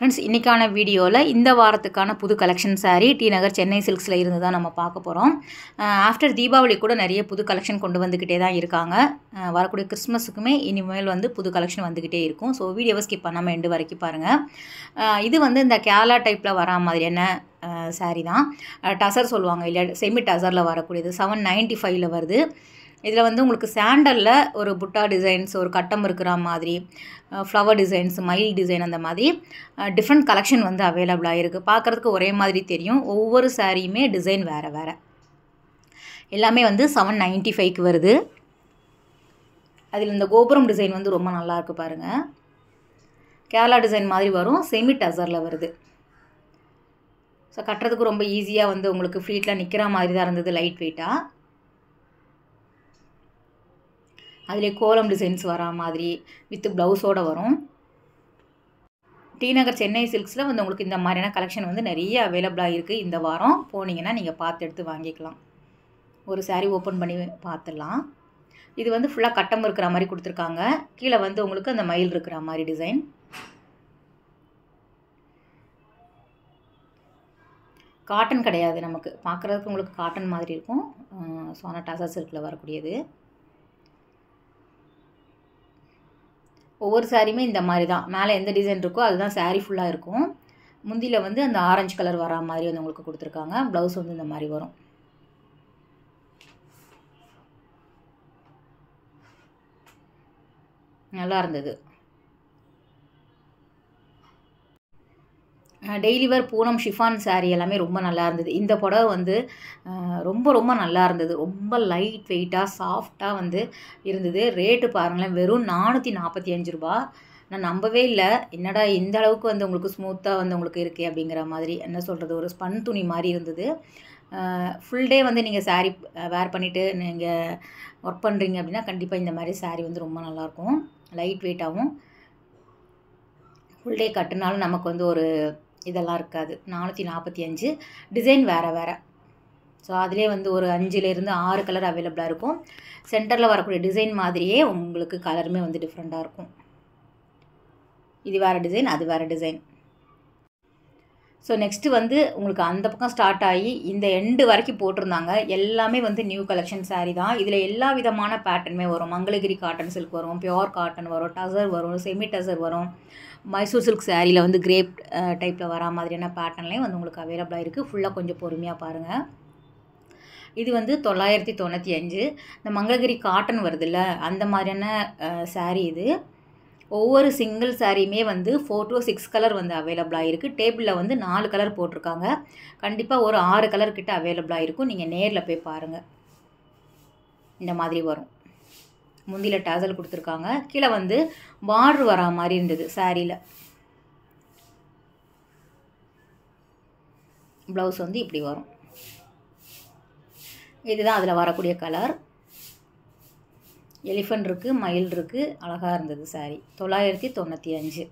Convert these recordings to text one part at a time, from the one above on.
Friends, இன்றைக்கான வீடியோவில் இந்த வாரத்துக்கான புது கலெக்ஷன் சாரீ டி நகர் சென்னை சில்க்ஸில் இருந்து தான் நம்ம பார்க்க போகிறோம். ஆஃப்டர் தீபாவளி கூட நிறைய புது கலெக்ஷன் கொண்டு வந்துக்கிட்டே தான் இருக்காங்க. வரக்கூடிய கிறிஸ்மஸுக்குமே இனிமேல் வந்து புது கலெக்ஷன் வந்துக்கிட்டே இருக்கும். ஸோ வீடியோவை ஸ்கிப் பண்ணாமல் எண்டு வரைக்கும் பாருங்கள். இது வந்து இந்த கேரளா டைப்பில் வரா மாதிரியான சாரீ தான். டசர் சொல்லுவாங்க இல்லையா, செமி டசரில் வரக்கூடியது 795ல் வருது. இதில் வந்து உங்களுக்கு சாண்டலில் ஒரு புட்டா டிசைன்ஸ், ஒரு கட்டம் இருக்கிற மாதிரி, ஃப்ளவர் டிசைன்ஸ், மயில் டிசைன், அந்த மாதிரி டிஃப்ரெண்ட் கலெக்ஷன் வந்து அவைலபிளாக இருக்குது. பார்க்குறதுக்கு ஒரே மாதிரி தெரியும், ஒவ்வொரு சாரியுமே டிசைன் வேறு வேறு. எல்லாமே வந்து 795க்கு வருது. அதில் இந்த கோபுரம் டிசைன் வந்து ரொம்ப நல்லாயிருக்கு பாருங்கள். கேரளா டிசைன் மாதிரி வரும், செமி டசரில் வருது. ஸோ கட்டுறதுக்கு ரொம்ப ஈஸியாக வந்து உங்களுக்கு ஃப்ளீட்டில் நிற்கிற மாதிரி தான் இருந்தது, லைட் வெயிட்டாக. அதிலே கோலம் டிசைன்ஸ் வரா மாதிரி வித் ப்ளவுஸோடு வரும். டி நகர் சென்னை சில்க்ஸில் வந்து உங்களுக்கு இந்த மாதிரியான கலெக்ஷன் வந்து நிறைய அவைலபிளாக இருக்குது. இந்த வாரம் போனீங்கன்னா நீங்கள் பார்த்து எடுத்து வாங்கிக்கலாம். ஒரு சாரீ ஓப்பன் பண்ணி பார்த்துடலாம். இது வந்து ஃபுல்லாக கட்டம் இருக்கிற மாதிரி கொடுத்துருக்காங்க. கீழே வந்து உங்களுக்கு அந்த மயில் இருக்கிற மாதிரி டிசைன். காட்டன் கிடையாது, நமக்கு பார்க்குறதுக்கு உங்களுக்கு காட்டன் மாதிரி இருக்கும். சோனா டசர் சில்கில் வரக்கூடியது. ஒவ்வொரு சாரியுமே இந்த மாதிரி தான், மேலே எந்த டிசைன் இருக்கோ அதுதான் சாரீ ஃபுல்லாக இருக்கும். முந்தியில் வந்து அந்த ஆரஞ்சு கலர் வரா மாதிரி வந்து உங்களுக்கு கொடுத்துருக்காங்க. ப்ளவுஸ் வந்து இந்த மாதிரி வரும். நல்லா இருந்தது. டெய்லி வேர் பூனம் ஷிஃபான் சாரீ எல்லாமே ரொம்ப நல்லா இருந்தது. இந்த புடவை வந்து ரொம்ப ரொம்ப நல்லா இருந்தது. ரொம்ப லைட் வெயிட்டாக சாஃப்டாக வந்து இருந்தது. ரேட்டு பாருங்களேன், வெறும் 445 ரூபா. நான் நம்பவே இல்லை, என்னடா இந்த அளவுக்கு வந்து உங்களுக்கு ஸ்மூத்தாக வந்து உங்களுக்கு இருக்கே அப்படிங்கிற மாதிரி. என்ன சொல்கிறது, ஒரு ஸ்பன் துணி மாதிரி இருந்தது. ஃபுல் டே வந்து நீங்கள் சாரீ வேர் பண்ணிவிட்டு நீங்கள் ஒர்க் பண்ணுறீங்க அப்படின்னா கண்டிப்பாக இந்த மாதிரி சாரீ வந்து ரொம்ப நல்லாயிருக்கும். லைட் வெயிட்டாகவும் ஃபுல் டே கட்டுனாலும் நமக்கு வந்து ஒரு இதெல்லாம் இருக்காது. 445. டிசைன் வேறு வேறு. ஸோ அதிலே வந்து ஒரு 5லேருந்து 6 கலர் அவைலபிளாக இருக்கும். சென்டரில் வரக்கூடிய டிசைன் மாதிரியே உங்களுக்கு கலருமே வந்து டிஃப்ரெண்ட்டாக இருக்கும். இது வேறு டிசைன், அது வேறு டிசைன். ஸோ நெக்ஸ்ட்டு வந்து உங்களுக்கு அந்த பக்கம் ஸ்டார்ட் ஆகி இந்த எண்டு வரைக்கும் போட்டிருந்தாங்க. எல்லாமே வந்து நியூ கலெக்ஷன் சாரீ தான். இதில் எல்லா விதமான பேட்டர்னுமே வரும். மங்களகிரி காட்டன் சில்க் வரும், பியோர் காட்டன் வரும், டசர் வரும், செமி டசர் வரும். மைசூர் சில்க் சாரியில் வந்து கிரேப் டைப்பில் வரா மாதிரியான பேட்டர்ன்லேயும் வந்து உங்களுக்கு அவைலபிளாக இருக்குது. ஃபுல்லாக கொஞ்சம் பொறுமையாக பாருங்கள். இது வந்து 995. இந்த மங்களகிரி காட்டன் வருதுல்ல, அந்த மாதிரியான சாரீ இது. ஒவ்வொரு சிங்கிள் சாரியுமே வந்து 4 to 6 கலர் வந்து அவைலபிளாக இருக்குது. டேபிளில் வந்து 4 கலர் போட்டிருக்காங்க. கண்டிப்பாக ஒரு 6 கலர் கிட்ட அவைலபிளாக இருக்கும். நீங்கள் நேரில் போய் பாருங்கள். இந்த மாதிரி வரும். முந்தியில் டசல் கொடுத்துருக்காங்க. கீழே வந்து பார்டர் வரா மாதிரி இருந்தது சாரியில். ப்ளவுஸ் வந்து இப்படி வரும். இதுதான் அதில் வரக்கூடிய கலர். எலிஃபண்ட் இருக்குது, மயில் இருக்குது. அழகாக இருந்தது சாரீ. 995.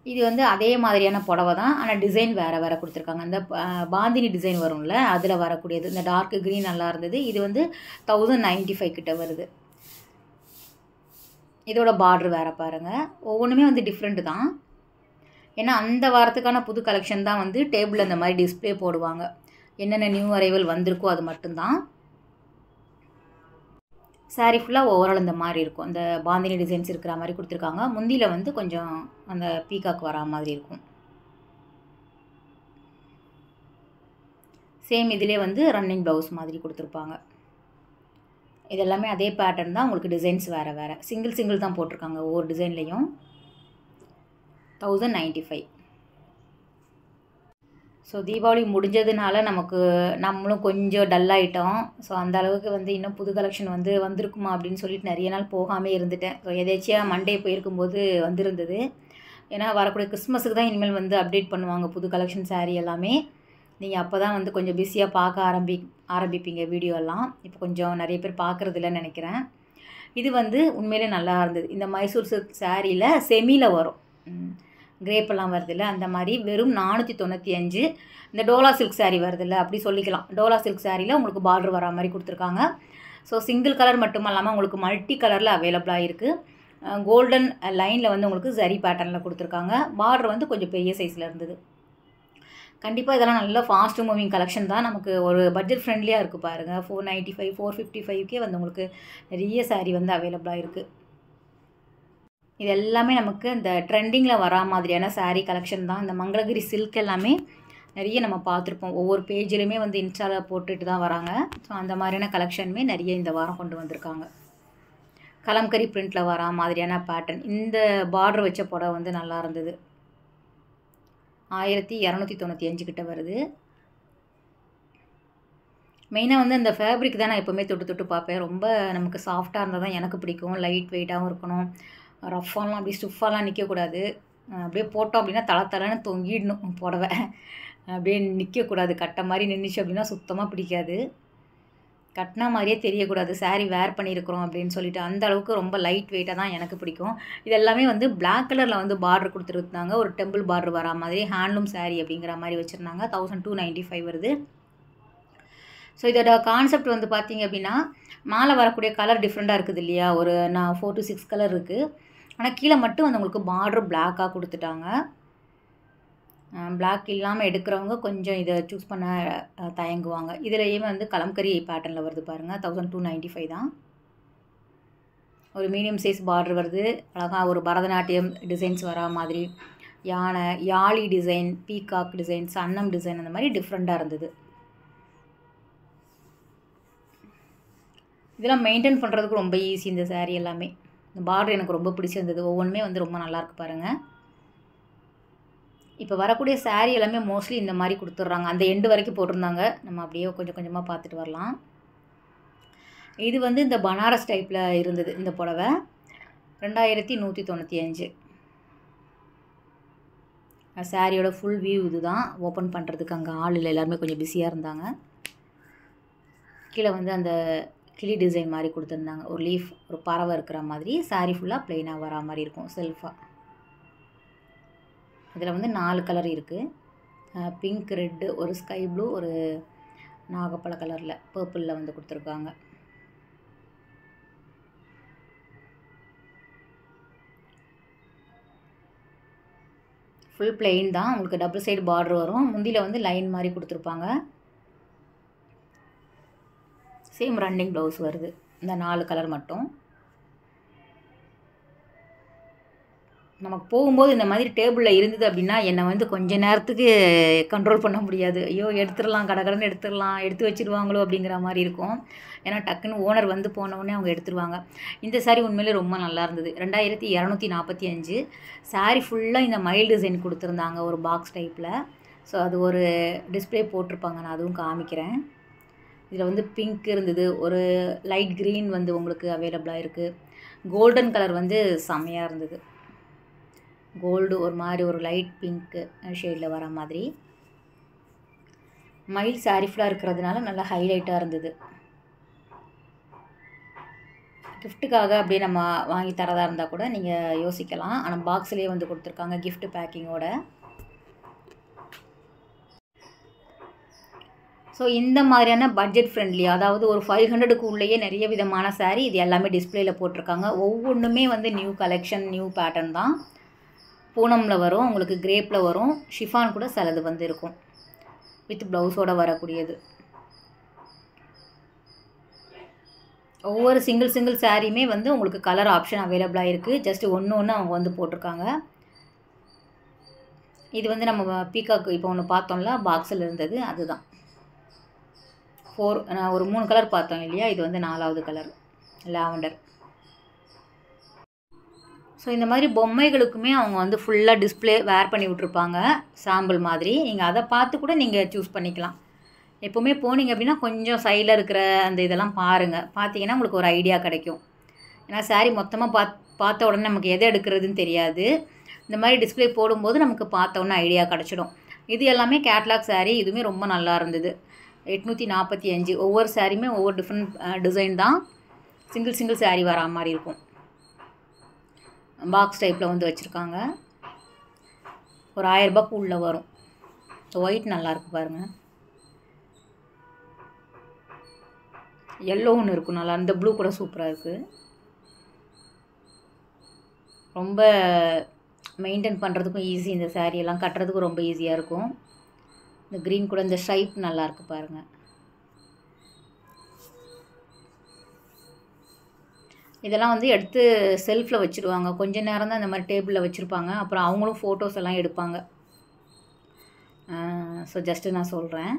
இது வந்து அதே மாதிரியான புடவை தான், ஆனால் டிசைன் வேறு வேறு கொடுத்துருக்காங்க. இந்த பாந்தினி டிசைன் வரும்ல, அதில் வரக்கூடியது. இந்த டார்க் க்ரீன் நல்லா இருந்தது. இது வந்து 1095 கிட்ட வருது. இதோட பார்டர் வேறு பாருங்கள். ஒவ்வொன்றுமே வந்து டிஃப்ரெண்ட்டு தான். ஏன்னா அந்த வாரத்துக்கான புது கலெக்ஷன் தான் வந்து டேபிளில் இந்த மாதிரி டிஸ்பிளே போடுவாங்க. என்னென்ன நியூ அரைவல் வந்திருக்கோ அது மட்டும்தான். சாரீ ஃபுல்லாக ஓவரால் இந்த மாதிரி இருக்கும். இந்த பாந்தினி டிசைன்ஸ் இருக்கிற மாதிரி கொடுத்துருக்காங்க. முந்தியில் வந்து கொஞ்சம் அந்த பீகாக் வரா மாதிரி இருக்கும். சேம் இதிலே வந்து ரன்னிங் ப்ளவுஸ் மாதிரி கொடுத்துருப்பாங்க. இதெல்லாமே அதே பேட்டர்ன் தான். உங்களுக்கு டிசைன்ஸ் வேறு வேறு. சிங்கிள் தான் போட்டிருக்காங்க ஒவ்வொரு டிசைன்லேயும். 1095. ஸோ தீபாவளி முடிஞ்சதுனால நம்மளும் கொஞ்சம் டல்லாகிட்டோம். ஸோ அந்த அளவுக்கு வந்து இன்னும் புது கலெக்ஷன் வந்து வந்திருக்குமா அப்படின்னு சொல்லிட்டு நிறைய நாள் போகாமல் இருந்துட்டேன். ஸோ எதேச்சியாக மண்டே போயிருக்கும்போது வந்திருந்தது. ஏன்னா வரக்கூடிய கிறிஸ்மஸுக்கு தான் இனிமேல் வந்து அப்டேட் பண்ணுவாங்க புது கலெக்ஷன் சாரீ எல்லாமே. நீங்கள் அப்போ தான் வந்து கொஞ்சம் பிஸியாக பார்க்க ஆரம்பிப்பீங்க வீடியோ எல்லாம். இப்போ கொஞ்சம் நிறைய பேர் பார்க்குறது இல்லைன்னு நினைக்கிறேன். இது வந்து உண்மையிலே நல்லா இருந்தது. இந்த மைசூர் சில்க் சாரியில் செமியில் வரும், கிரேப்பெல்லாம் வருதில்ல, அந்த மாதிரி வெறும் 495. இந்த டோலா சில்க் சாரீ வருதில்ல, அப்படி சொல்லிக்கலாம். டோலா சில்க் சாரியில் உங்களுக்கு பார்டர் வரா மாதிரி கொடுத்துருக்காங்க. ஸோ சிங்கிள் கலர் மட்டும் இல்லாமல் உங்களுக்கு மல்டி கலரில் அவைலபிளாக இருக்குது. கோல்டன் லைனில் வந்து உங்களுக்கு ஜரி பேட்டர்னில் கொடுத்துருக்காங்க. பார்டர் வந்து கொஞ்சம் பெரிய சைஸில் இருந்தது. கண்டிப்பாக இதெல்லாம் நல்ல ஃபாஸ்ட் மூவிங் கலெக்ஷன் தான். நமக்கு ஒரு பட்ஜெட் ஃப்ரெண்ட்லியாக இருக்குது பாருங்கள். 495 455 வந்து உங்களுக்கு நிறைய saree வந்து அவைலபிளாக இருக்குது. இது எல்லாமே நமக்கு இந்த ட்ரெண்டிங்கில் வரா மாதிரியான saree கலெக்ஷன் தான். இந்த மங்களகிரி சில்க் எல்லாமே நிறைய நம்ம பார்த்துருப்போம். ஒவ்வொரு பேஜ்லையுமே வந்து இன்ஸ்டாவில் போட்டுட்டு தான் வராங்க. ஸோ அந்த மாதிரியான கலெக்ஷனுமே நிறைய இந்த வாரம் கொண்டு வந்திருக்காங்க. கலம்கரி பிரிண்டில் வரா மாதிரியான பேட்டர்ன். இந்த பார்டர் வச்ச புடவை வந்து நல்லா இருந்தது. 1295 கிட்ட வருது. மெயினாக வந்து அந்த ஃபேப்ரிக் தான் நான் எப்போவுமே தொட்டு பார்ப்பேன். ரொம்ப நமக்கு சாஃப்டாக இருந்தால் தான் எனக்கு பிடிக்கும். லைட் வெயிட்டாகவும் இருக்கணும். ரஃப்பாலாம் அப்படி ஸ்டிஃபாலாம் நிற்கக்கூடாது. அப்படியே போட்டோம் அப்படின்னா தளன்னு தொங்கிடணும் புடவை. அப்படியே நிற்கக்கூடாது. கட்டை மாதிரி நின்றுச்சு அப்படின்னா சுத்தமாக பிடிக்காது. கட்டினா மாதிரியே தெரியக்கூடாது saree வேர் பண்ணியிருக்கிறோம் அப்படின்னு சொல்லிட்டு. அந்த அளவுக்கு ரொம்ப லைட் வெயிட்டாக தான் எனக்கு பிடிக்கும். இது எல்லாமே வந்து பிளாக் கலரில் வந்து பார்டர் கொடுத்துருந்தாங்க. ஒரு டெம்பிள் பார்டர் வரா மாதிரி ஹேண்ட்லூம் saree அப்படிங்கிற மாதிரி வச்சுருந்தாங்க. 1295 வருது. ஸோ இதோட கான்செப்ட் வந்து பார்த்தீங்க அப்படின்னா, மேலே வரக்கூடிய கலர் டிஃப்ரெண்ட்டாக இருக்குது இல்லையா? ஒரு 4 to 6 கலர் இருக்குது. ஆனால் கீழே மட்டும் வந்து உங்களுக்கு பார்டர் பிளாக்காக கொடுத்துட்டாங்க. பிளாக் இல்லாமல் எடுக்கிறவங்க கொஞ்சம் இதை சூஸ் பண்ண தயங்குவாங்க. இதுலேயுமே வந்து கலம்கரி பேட்டர்னில் வருது பாருங்கள். 1295 தான். ஒரு மீடியம் சைஸ் பார்டர் வருது. அழகாக ஒரு பரதநாட்டியம் டிசைன்ஸ் வரா மாதிரி, யானை, யாழி டிசைன், பீகாக் டிசைன், சன்னம் டிசைன், அந்த மாதிரி டிஃப்ரெண்ட்டாக இருந்தது. இதெல்லாம் மெயின்டைன் பண்ணுறதுக்கு ரொம்ப ஈஸி இந்த saree எல்லாமே. இந்த பார்டர் எனக்கு ரொம்ப பிடிச்சிருந்தது. ஒவ்வொன்றுமே வந்து ரொம்ப நல்லாயிருக்கு பாருங்கள். இப்போ வரக்கூடிய saree எல்லாமே மோஸ்ட்லி இந்த மாதிரி கொடுத்துட்றாங்க. அந்த எண்டு வரைக்கும் போட்டிருந்தாங்க. நம்ம அப்படியே கொஞ்சம் கொஞ்சமாக பார்த்துட்டு வரலாம். இது வந்து இந்த பனாரஸ் டைப்பில் இருந்தது இந்த புடவை. 2195. சாரியோட ஃபுல் வியூ இது தான். ஓப்பன் பண்ணுறதுக்கு அங்கே ஆள் இல்லை. எல்லாருமே கொஞ்சம் பிஸியாக இருந்தாங்க. கீழே வந்து அந்த கிளி டிசைன் மாதிரி கொடுத்துருந்தாங்க. ஒரு லீஃப், ஒரு பறவை இருக்கிற மாதிரி. saree ஃபுல்லாக ப்ளெயினாக வரா மாதிரி இருக்கும் செல்ஃபாக. இதில் வந்து 4 கலர் இருக்குது. பிங்க், ரெட்டு, ஒரு ஸ்கை ப்ளூ, ஒரு நாகப்பழ கலரில், பர்பிளில் வந்து கொடுத்துருக்காங்க. ஃபுல் பிளெயின் தான். உங்களுக்கு டபுள் சைடு பார்டர் வரும். முந்தியில் வந்து லைன் மாதிரி கொடுத்துருப்பாங்க. சேம் ரன்னிங் ப்ளவுஸ் வருது. இந்த 4 கலர் மட்டும். நமக்கு போகும்போது இந்த மாதிரி டேபிளில் இருந்தது அப்படின்னா என்னை வந்து கொஞ்ச நேரத்துக்கு கண்ட்ரோல் பண்ண முடியாது. ஐயோ எடுத்துடலாம், கடகடன்னு எடுத்துடலாம், எடுத்து வச்சுருவாங்களோ அப்படிங்கிற மாதிரி இருக்கும். ஏன்னா டக்குன்னு ஓனர் வந்து போனவுடனே அவங்க எடுத்துருவாங்க. இந்த saree உண்மையிலே ரொம்ப நல்லா இருந்தது. 2245. saree ஃபுல்லாக இந்த மயில் டிசைன் கொடுத்துருந்தாங்க ஒரு பாக்ஸ் டைப்பில். ஸோ அது ஒரு டிஸ்பிளே போட்டிருப்பாங்க. நான் அதுவும் காமிக்கிறேன். இதில் வந்து பிங்க் இருந்தது. ஒரு லைட் க்ரீன் வந்து உங்களுக்கு அவைலபிளாக இருக்குது. கோல்டன் கலர் வந்து செம்மையாக இருந்தது. கோல்டு ஒரு மாதிரி ஒரு லைட் பிங்க்கு ஷேடில் வர மாதிரி. மயில் saree ஃபுல்லாக இருக்கிறதுனால நல்லா ஹைலைட்டாக இருந்தது. கிஃப்ட்டுக்காக அப்படியே நம்ம வாங்கி தரதாக இருந்தால் கூட நீங்கள் யோசிக்கலாம். ஆனால் பாக்ஸ்லேயே வந்து கொடுத்துருக்காங்க gift பேக்கிங்கோட. ஸோ இந்த மாதிரியான பட்ஜெட் ஃப்ரெண்ட்லி, அதாவது ஒரு 500க்கு உள்ளேயே நிறைய விதமான saree இது எல்லாமே டிஸ்பிளேயில் போட்டிருக்காங்க. ஒவ்வொன்றுமே வந்து நியூ கலெக்ஷன், நியூ பேட்டர்ன் தான். பூனமில் வரும், உங்களுக்கு கிரேப்பில் வரும், ஷிஃபான் கூட சிலது வந்து இருக்கும். வித் ப்ளவுஸோடு வரக்கூடியது. ஒவ்வொரு சிங்கிள் சாரியுமே வந்து உங்களுக்கு கலர் ஆப்ஷன் அவைலபிளாக இருக்குது. ஜஸ்ட் ஒன்று அவங்க வந்து போட்டிருக்காங்க. இது வந்து நம்ம பீகாக்கு இப்போ ஒன்று பார்த்தோம்ல பாக்ஸில் இருந்தது, அதுதான். ஒரு 3 கலர் பார்த்தோம் இல்லையா? இது வந்து 4வது கலர் லாவெண்டர். ஸோ இந்த மாதிரி பொம்மைகளுக்குமே அவங்க வந்து ஃபுல்லாக டிஸ்பிளே வேர் பண்ணி விட்ருப்பாங்க சாம்பிள் மாதிரி. நீங்கள் அதை பார்த்து கூட நீங்கள் சூஸ் பண்ணிக்கலாம். எப்போவுமே போனீங்க அப்படின்னா கொஞ்சம் சைடில் இருக்கிற அந்த இதெல்லாம் பாருங்கள். பார்த்தீங்கன்னா உங்களுக்கு ஒரு ஐடியா கிடைக்கும். ஏன்னா saree மொத்தமாக பார்த்த உடனே நமக்கு எதை எடுக்கிறதுன்னு தெரியாது. இந்த மாதிரி டிஸ்பிளே போடும்போது நமக்கு பார்த்த உடனே ஐடியா கிடச்சிடும். இது எல்லாமே கேட்லாக் saree. இதுவுமே ரொம்ப நல்லா இருந்தது. 845. ஒவ்வொரு சாரியுமே ஒவ்வொரு டிஃப்ரெண்ட் டிசைன் தான். சிங்கிள் saree வரா மாதிரி இருக்கும். பாக்ஸ் டைப்பில் வந்து வச்சுருக்காங்க. ஒரு 1000 ரூபாய்க்கு உள்ளே வரும். ஸோ ஒயிட் நல்லாயிருக்கு பாருங்கள். எல்லோ ஒன்று இருக்கும் நல்லா, அந்த ப்ளூ கூட சூப்பராக இருக்குது. ரொம்ப மெயின்டைன் பண்ணுறதுக்கும் ஈஸி, இந்த சாரியெல்லாம் கட்டுறதுக்கும் ரொம்ப ஈஸியாக இருக்கும். இந்த க்ரீன் கூட இந்த ஷைப் நல்லாயிருக்கு பாருங்கள். இதெல்லாம் வந்து எடுத்து செல்ஃபில் வச்சுருவாங்க, கொஞ்சம் நேரம் தான் இந்த மாதிரி டேபிளில் வச்சுருப்பாங்க. அப்புறம் அவங்களும் ஃபோட்டோஸ் எல்லாம் எடுப்பாங்க. ஸோ ஜஸ்ட்டு நான் சொல்கிறேன்,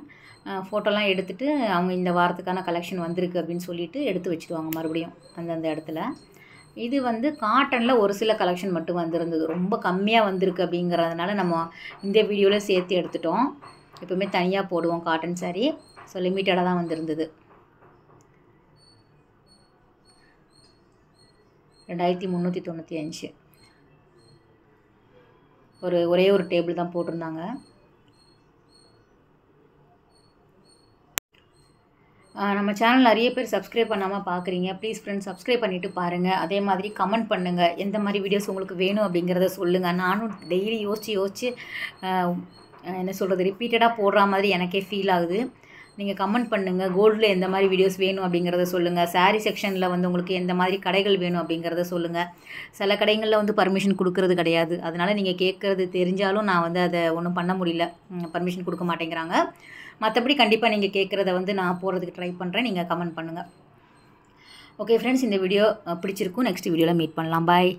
ஃபோட்டோலாம் எடுத்துகிட்டு அவங்க இந்த வாரத்துக்கான கலெக்ஷன் வந்திருக்கு அப்படின்னு சொல்லிட்டு எடுத்து வச்சுடுவாங்க மறுபடியும் அந்தந்த இடத்துல. இது வந்து காட்டனில் ஒரு சில கலெக்ஷன் மட்டும் வந்திருந்தது, ரொம்ப கம்மியாக வந்திருக்கு அப்படிங்கிறதுனால நம்ம இந்த வீடியோவில் சேர்த்து எடுத்துட்டோம். எப்போவுமே தனியாக போடுவோம் காட்டன் சாரீ. ஸோ லிமிட்டடாக தான் வந்திருந்தது. 2395. ஒரே ஒரு டேபிள் தான் போட்டிருந்தாங்க. நம்ம சேனல் நிறைய பேர் சப்ஸ்கிரைப் பண்ணாமல் பார்க்குறீங்க. ப்ளீஸ் ஃப்ரெண்ட்ஸ் சப்ஸ்கிரைப் பண்ணிவிட்டு பாருங்கள். அதே மாதிரி கமெண்ட் பண்ணுங்கள், எந்த மாதிரி வீடியோஸ் உங்களுக்கு வேணும் அப்படிங்கிறத சொல்லுங்கள். நானும் டெய்லி யோசித்து என்ன சொல்கிறது, ரிப்பீட்டடாக போடுற மாதிரி எனக்கே ஃபீல் ஆகுது. நீங்கள் கமெண்ட் பண்ணுங்கள், கோல்டில் எந்த மாதிரி வீடியோஸ் வேணும் அப்படிங்கிறத சொல்லுங்கள். சாரீ செக்ஷனில் வந்து உங்களுக்கு எந்த மாதிரி கடைகள் வேணும் அப்படிங்கிறத சொல்லுங்கள். சில கடைகளில் வந்து பர்மிஷன் கொடுக்கறது கிடையாது, அதனால் நீங்கள் கேட்குறது தெரிஞ்சாலும் நான் வந்து அதை ஒன்றும் பண்ண முடியல, பர்மிஷன் கொடுக்க மாட்டேங்கிறாங்க. மற்றபடி கண்டிப்பாக நீங்கள் கேட்குறத வந்து நான் போடுறதுக்கு ட்ரை பண்ணுறேன். நீங்கள் கமெண்ட் பண்ணுங்கள். ஓகே ஃப்ரெண்ட்ஸ், இந்த வீடியோ பிடிச்சிருக்கும். நெக்ஸ்ட் வீடியோவில் மீட் பண்ணலாம். பாய்.